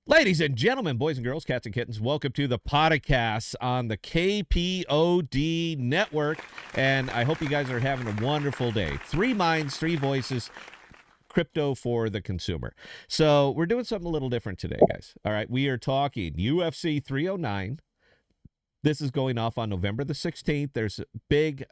Ladies and gentlemen, boys and girls, cats and kittens, welcome to the Podocasts on the KPOD network. And I hope you guys are having a wonderful day. 3 minds, 3 voices, crypto for the consumer. So we're doing something a little different today, guys. All right, we are talking UFC 309. This is going off on November the 16th. There's a big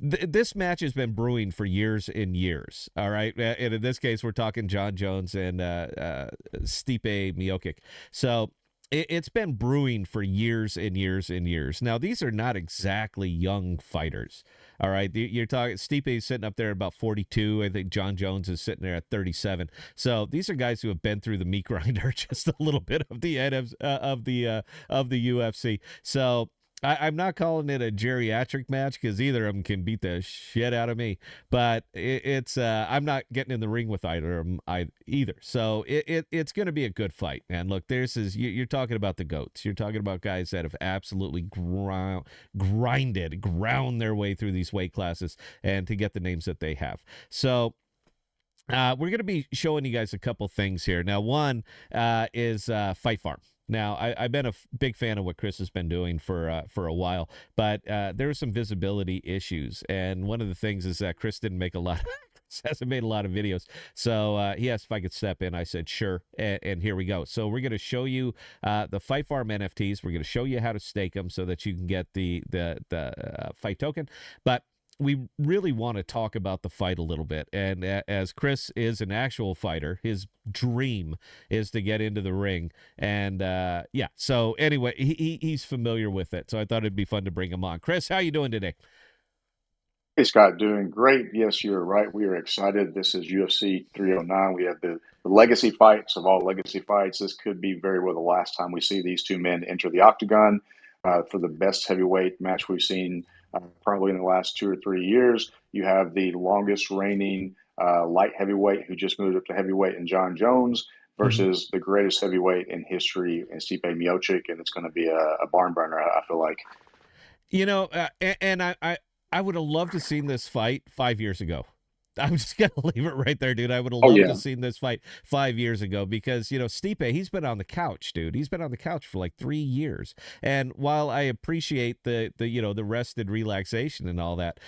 this match has been brewing for years and years, all right? And in this case, we're talking John Jones and Stipe Miocic. So it's been brewing for years and years and years. Now, these are not exactly young fighters, all right? You're talking Stipe is sitting up there at about 42. I think John Jones is sitting there at 37. So these are guys who have been through the meat grinder just a little bit of the UFC. So I'm not calling it a geriatric match because either of them can beat the shit out of me. But it's I'm not getting in the ring with either of them either. So it's going to be a good fight. And look, you're talking about the GOATs. You're talking about guys that have absolutely ground their way through these weight classes and to get the names that they have. So we're going to be showing you guys a couple things here. Now, one is Fight Farm. Now, I've been a big fan of what Chris has been doing for a while, but there were some visibility issues, and one of the things is that Chris didn't make a lot. Hasn't made a lot of videos, so he asked if I could step in. I said sure, and here we go. So we're going to show you the Fight Farm NFTs. We're going to show you how to stake them so that you can get the fight token, but we really want to talk about the fight a little bit. And as Chris is an actual fighter, his dream is to get into the ring. And so anyway, he's familiar with it. So I thought it'd be fun to bring him on. Chris, how you doing today? Hey Scott, doing great. Yes, you're right. We are excited. This is UFC 309. We have the legacy fights of all legacy fights. This could be very well the last time we see these two men enter the octagon for the best heavyweight match we've seen probably in the last 2 or 3 years. You have the longest reigning light heavyweight who just moved up to heavyweight in John Jones Mm-hmm. versus the greatest heavyweight in history in Stipe Miocic, and it's going to be a barn burner, I feel like. You know, and I would have loved to seen this fight 5 years ago. I'm just going to leave it right there, dude. I would have Oh loved to yeah. have seen this fight 5 years ago because, Stipe, he's been on the couch, dude. He's been on the couch for like 3 years. And while I appreciate the rest and relaxation and all that,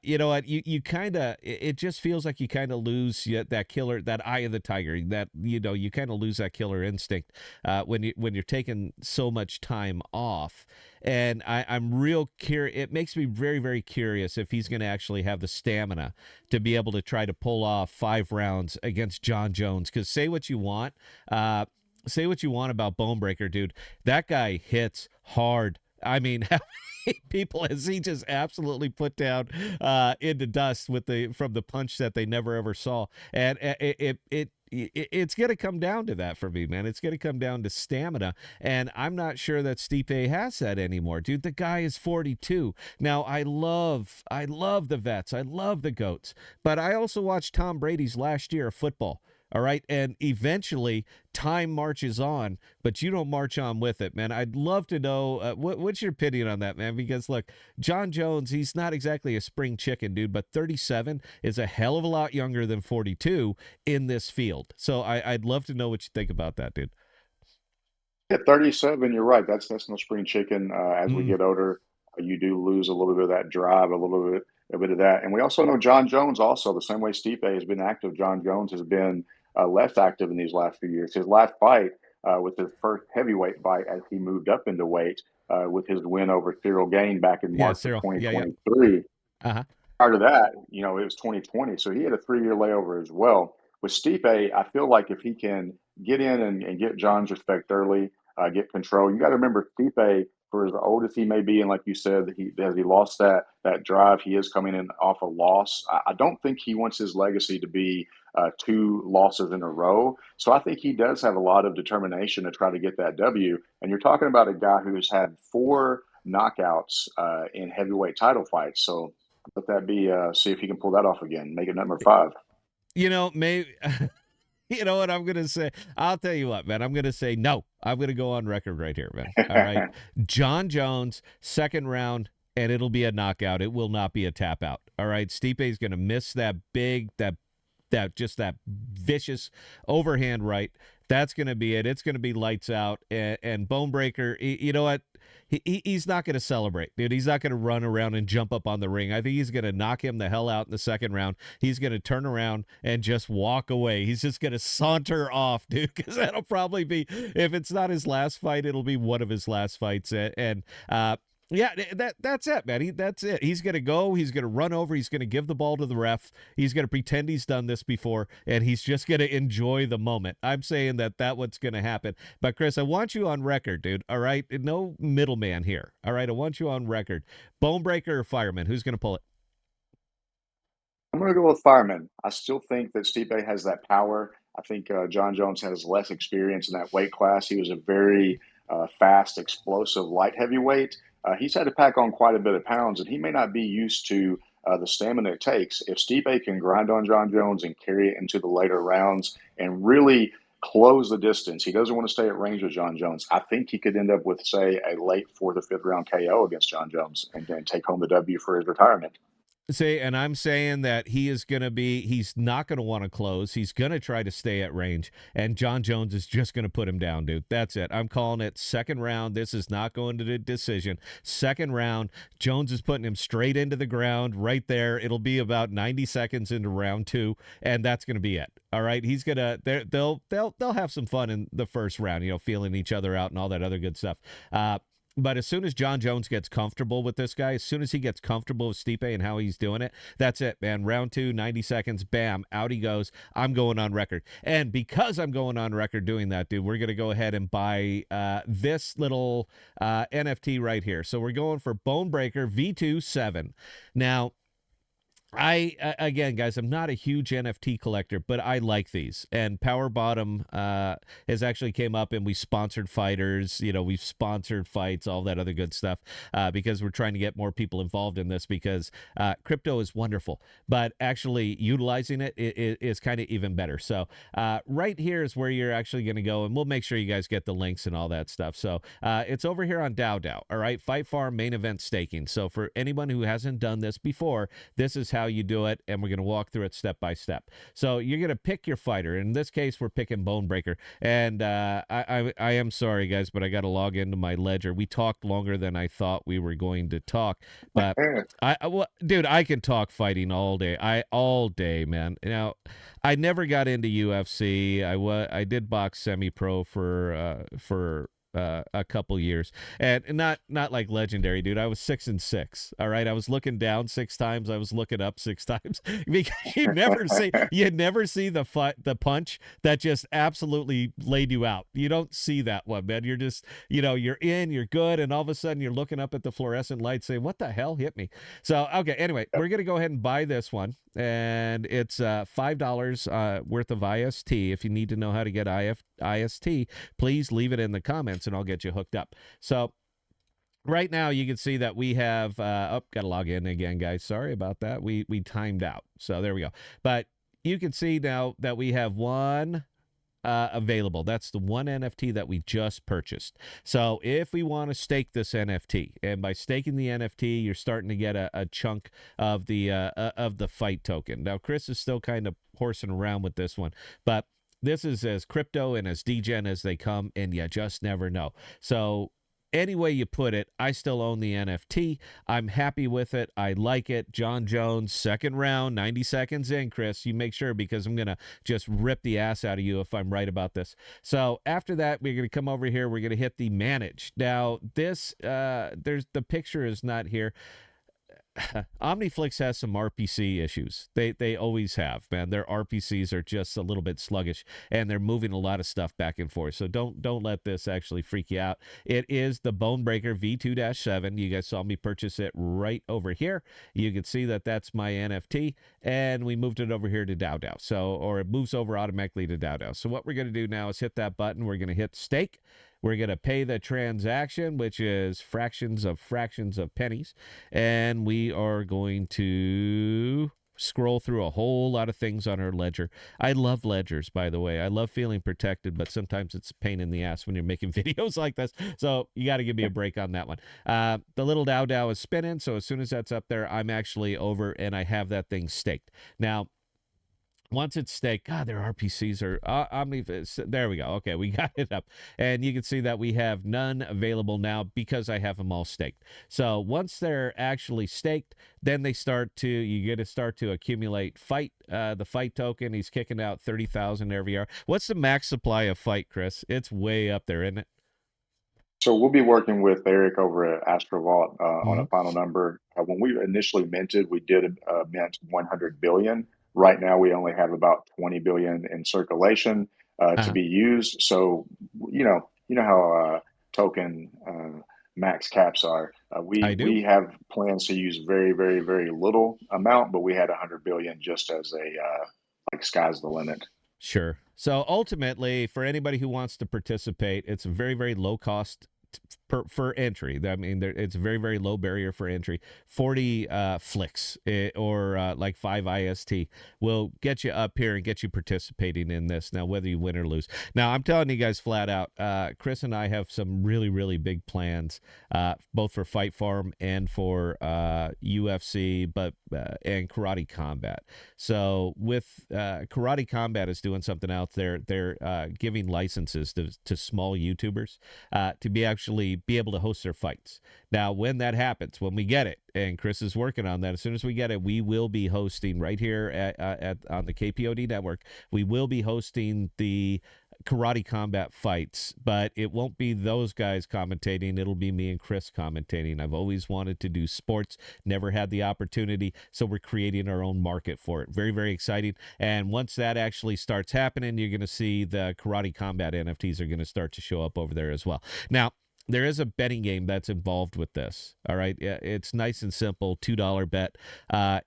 you know what, you kind of, it just feels like you kind of lose that killer, that eye of the tiger, that, you kind of lose that killer instinct when you're taking so much time off. And I'm real curious. It makes me very, very curious if he's going to actually have the stamina to be able to try to pull off 5 rounds against John Jones. Because say what you want about Bone Breaker, dude. That guy hits hard. I mean, how many people has he just absolutely put down into dust from the punch that they never ever saw? And it's going to come down to that for me, man. It's going to come down to stamina, and I'm not sure that Stipe has that anymore, dude. The guy is 42 now. I love the vets, I love the GOATs, but I also watched Tom Brady's last year of football. All right. And eventually time marches on, but you don't march on with it, man. I'd love to know what's your opinion on that, man? Because look, John Jones, he's not exactly a spring chicken, dude, but 37 is a hell of a lot younger than 42 in this field. So I'd love to know what you think about that, dude. Yeah, 37, you're right. That's no spring chicken. As we Mm. get older, you do lose a little bit of that drive, a bit of that. And we also know John Jones also, the same way Stipe has been active, John Jones has been less active in these last few years. His last fight with his first heavyweight fight as he moved up into weight with his win over Cyril Gane back in Yeah, March of Cyril. Yeah, yeah. 2023. Uh-huh. Prior to that, it was 2020. So he had a 3 year layover as well. With Stipe, I feel like if he can get in and get John's respect early, get control. You got to remember Stipe, for as old as he may be, and like you said, he lost that drive. He is coming in off a loss. I don't think he wants his legacy to be 2 losses in a row. So I think he does have a lot of determination to try to get that W. And you're talking about a guy who's had 4 knockouts in heavyweight title fights. So let that be. See if he can pull that off again. Make it number 5. Maybe. You know what I'm going to say? I'll tell you what, man. I'm going to say no. I'm going to go on record right here, man. All right. John Jones, second round, and it'll be a knockout. It will not be a tap out. All right. Stipe is going to miss that that vicious overhand right. That's going to be it. It's going to be lights out. And Bonebreaker, you know what? He's not going to celebrate, dude. He's not going to run around and jump up on the ring. I think he's going to knock him the hell out in the second round. He's going to turn around and just walk away. He's just going to saunter off, dude, because that'll probably be, if it's not his last fight, it'll be one of his last fights. And yeah, that's it, man. That's it. He's going to go. He's going to run over. He's going to give the ball to the ref. He's going to pretend he's done this before, and he's just going to enjoy the moment. I'm saying that what's going to happen. But, Chris, I want you on record, dude, all right? No middleman here, all right? I want you on record. Bonebreaker or Fireman? Who's going to pull it? I'm going to go with Fireman. I still think that Stipe has that power. I think John Jones has less experience in that weight class. He was a very fast, explosive light heavyweight. He's had to pack on quite a bit of pounds, and he may not be used to the stamina it takes. If Stipe can grind on John Jones and carry it into the later rounds and really close the distance, he doesn't want to stay at range with John Jones. I think he could end up with, say, a late fourth or fifth round KO against John Jones and then take home the W for his retirement. See, and I'm saying that he's not going to want to close. He's going to try to stay at range, and John Jones is just going to put him down, dude. That's it. I'm calling it second round. This is not going to the decision. Second round, Jones is putting him straight into the ground right there. It'll be about 90 seconds into round two, and that's going to be it. All right, he's gonna. They'll have some fun in the first round, feeling each other out and all that other good stuff. But as soon as John Jones gets comfortable with this guy, as soon as he gets comfortable with Stipe and how he's doing it, that's it, man. Round two, 90 seconds, bam, out he goes. I'm going on record. And because I'm going on record doing that, dude, we're going to go ahead and buy this little NFT right here. So we're going for Bonebreaker V2-7. Now, again, guys, I'm not a huge NFT collector, but I like these. And Power Bottom has actually came up, and we sponsored fighters. We've sponsored fights, all that other good stuff, because we're trying to get more people involved in this, because crypto is wonderful, but actually utilizing it is kind of even better. So right here is where you're actually going to go, and we'll make sure you guys get the links and all that stuff. So it's over here on DAO. All right, Fight Farm main event staking. So for anyone who hasn't done this before, this is how you do it, and we're going to walk through it step by step. So you're going to pick your fighter. In this case, we're picking Bonebreaker, and I am sorry, guys, but I got to log into my ledger. We talked longer than I thought we were going to talk, but dude, I can talk fighting all day. All day, man. I never got into UFC. I did box semi-pro for a couple years, and not like legendary, dude. I was 6-6. All right, I was looking down 6 times. I was looking up 6 times, because you never see the punch that just absolutely laid you out. You don't see that one, man. You're just you're good, and all of a sudden you're looking up at the fluorescent light saying, what the hell hit me? So okay, anyway, we're gonna go ahead and buy this one, and it's $5 worth of IST. If you need to know how to get IST, please leave it in the comments and I'll get you hooked up. So right now you can see that we have got to log in again, guys. Sorry about that. We timed out. So there we go. But you can see now that we have one available. That's the one NFT that we just purchased. So if we want to stake this NFT, and by staking the NFT, you're starting to get a chunk of the fight token. Now, Chris is still kind of horsing around with this one, but this is as crypto and as degen as they come, and you just never know. So any way you put it, I still own the NFT. I'm happy with it. I like it. John Jones, second round, 90 seconds in, Chris. You make sure, because I'm going to just rip the ass out of you if I'm right about this. So after that, we're going to come over here. We're going to hit the manage. Now, this, the picture is not here. Omniflix has some RPC issues. They always have, man. Their RPCs are just a little bit sluggish, and they're moving a lot of stuff back and forth. So don't let this actually freak you out. It is the Bonebreaker V2-7. You guys saw me purchase it right over here. You can see that that's my NFT, and we moved it over here to DAO. So, or it moves over automatically to DAO. So what we're going to do now is hit that button. We're going to hit stake. We're going to pay the transaction, which is fractions of pennies. And we are going to scroll through a whole lot of things on our ledger. I love ledgers, by the way. I love feeling protected, but sometimes it's a pain in the ass when you're making videos like this. So you got to give me a break on that one. The little DAO is spinning. So as soon as that's up there, I'm actually over and I have that thing staked. Now, Once it's staked, God, their RPCs are there we go. Okay, we got it up, and you can see that we have none available now because I have them all staked. So once they're actually staked, then you get to start to accumulate the fight token. He's kicking out 30,000 every hour. What's the max supply of fight, Chris? It's way up there, isn't it? So we'll be working with Eric over at Astrovault on Mm-hmm. a final number. When we initially minted, we did mint 100 billion. Right now, we only have about 20 billion in circulation to Uh-huh. be used. So, you know how token max caps are. I do. We have plans to use very, very, very little amount, but we had 100 billion just as a like sky's the limit. Sure. So ultimately, for anybody who wants to participate, it's a very, very low cost for entry. I mean, it's a very, very low barrier for entry. 40 flicks or like 5 IST will get you up here and get you participating in this. Now, whether you win or lose. Now, I'm telling you guys flat out, Chris and I have some really, really big plans, both for Fight Farm and for UFC, and Karate Combat. So with Karate Combat is doing something out there. They're giving licenses to small YouTubers to actually be able to host their fights. Now, when that happens, when we get it, and Chris is working on that, as soon as we get it, we will be hosting right here on the KPOD network. We will be hosting the Karate Combat fights, but it won't be those guys commentating. It'll be me and Chris commentating. I've always wanted to do sports, never had the opportunity, so we're creating our own market for it. Very, very exciting. And once that actually starts happening, you're going to see the Karate Combat NFTs are going to start to show up over there as well. Now, there is a betting game that's involved with this. All right. It's nice and simple, $2 bet.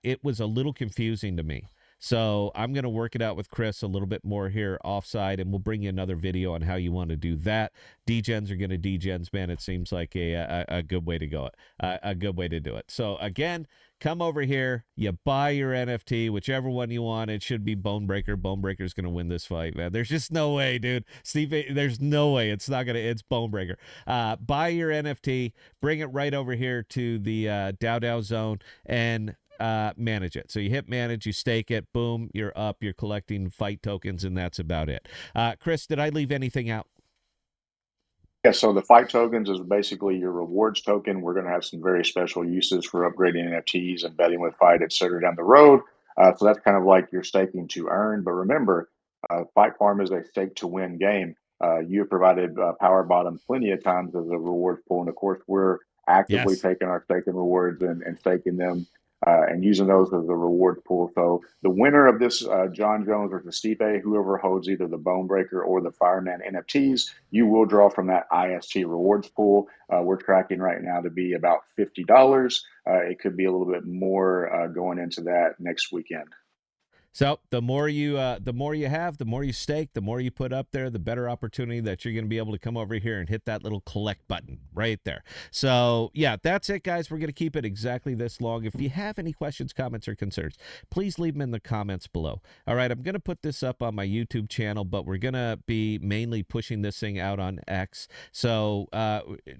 It was a little confusing to me. So I'm going to work it out with Chris a little bit more here offside, and we'll bring you another video on how you want to do that. Degens are going to degens, man. It seems like a good way to go. A good way to do it. So again, come over here. You buy your NFT, whichever one you want. It should be Bonebreaker. Bonebreaker's going to win this fight, man. There's just no way, dude. Steve, there's no way. It's not going to. It's Bonebreaker. Buy your NFT. Bring it right over here to the DAO zone and manage it. So you hit manage, you stake it, boom, you're up, you're collecting fight tokens, and that's about it. Chris, did I leave anything out? Yeah, so the fight tokens is basically your rewards token. We're going to have some very special uses for upgrading NFTs and betting with Fight, et cetera, down the road. So that's kind of like your staking to earn. But remember, Fight Farm is a stake to win game. You have provided Power Bottom plenty of times as a rewards pool. And of course, we're actively Yes. taking our staking rewards and staking them and using those as a reward pool. So the winner of this, John Jones versus Stipe, whoever holds either the Bonebreaker or the Fireman NFTs, you will draw from that IST rewards pool. We're tracking right now to be about $50. It could be a little bit more going into that next weekend. So the more you have, the more you stake, the more you put up there, the better opportunity that you're going to be able to come over here and hit that little collect button right there. So yeah, that's it, guys. We're going to keep it exactly this long. If you have any questions, comments, or concerns, please leave them in the comments below. All right, I'm going to put this up on my YouTube channel, but we're going to be mainly pushing this thing out on X. So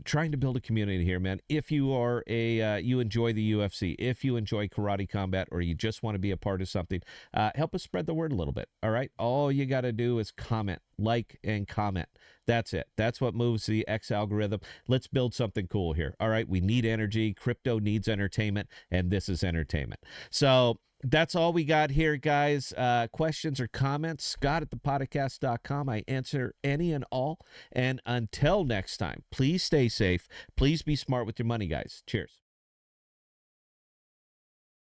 trying to build a community here, man. If you are you enjoy the UFC, if you enjoy Karate Combat, or you just want to be a part of something, help us spread the word a little bit. All right. All you got to do is comment, like, and comment. That's it. That's what moves the X algorithm. Let's build something cool here. All right. We need energy. Crypto needs entertainment, and this is entertainment. So that's all we got here, guys. Questions or comments, Scott at thepodcast.com. I answer any and all. And until next time, please stay safe. Please be smart with your money, guys. Cheers.